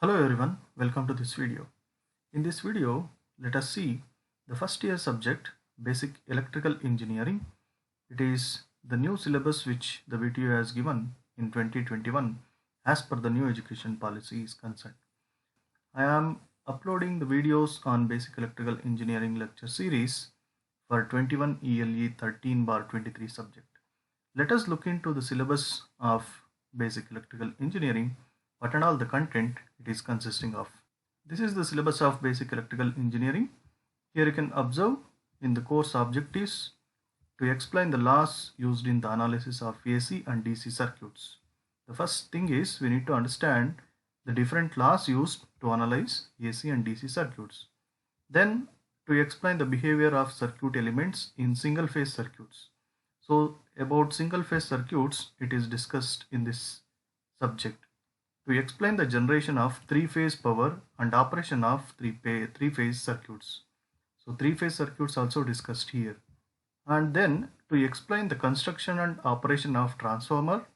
Hello everyone, welcome to this video. In this video, let us see the first year subject, Basic Electrical Engineering. It is the new syllabus which the VTU has given in 2021 as per the new education policy is concerned. I am uploading the videos on Basic Electrical Engineering lecture series for 21 ELE 13/23 subject. Let us look into the syllabus of Basic Electrical Engineering, what and all the content it is consisting of. This is the syllabus of Basic Electrical Engineering. Here you can observe in the course objectives to explain the laws used in the analysis of AC and DC circuits. The first thing is we need to understand the different laws used to analyze AC and DC circuits. Then to explain the behavior of circuit elements in single phase circuits. So about single phase circuits it is discussed in this subject. To explain the generation of three-phase power and operation of three-phase circuits. So three-phase circuits also discussed here. And then to explain the construction and operation of transformer,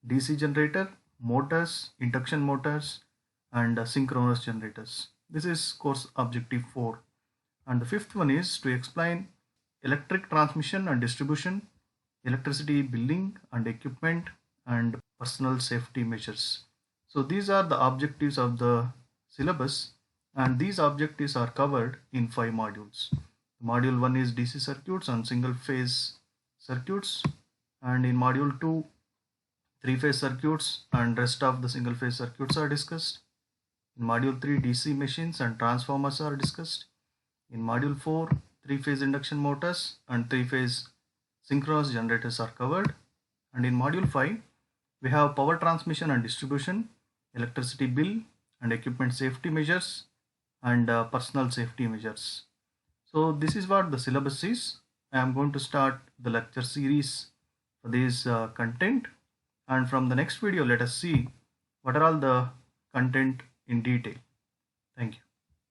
DC generator, motors, induction motors, and synchronous generators. This is course objective 4. And the fifth one is to explain electric transmission and distribution, electricity billing and equipment, and personal safety measures. So these are the objectives of the syllabus, and these objectives are covered in 5 modules. Module 1 is DC circuits and single phase circuits, and in module 2 three-phase circuits and rest of the single phase circuits are discussed. In module 3 DC machines and transformers are discussed. In module 4 three-phase induction motors and three-phase synchronous generators are covered, and in module 5 we have power transmission and distribution, electricity bill and equipment safety measures, and personal safety measures. So this is what the syllabus is. I am going to start the lecture series for this content, and from the next video let us see what are all the content in detail. Thank you.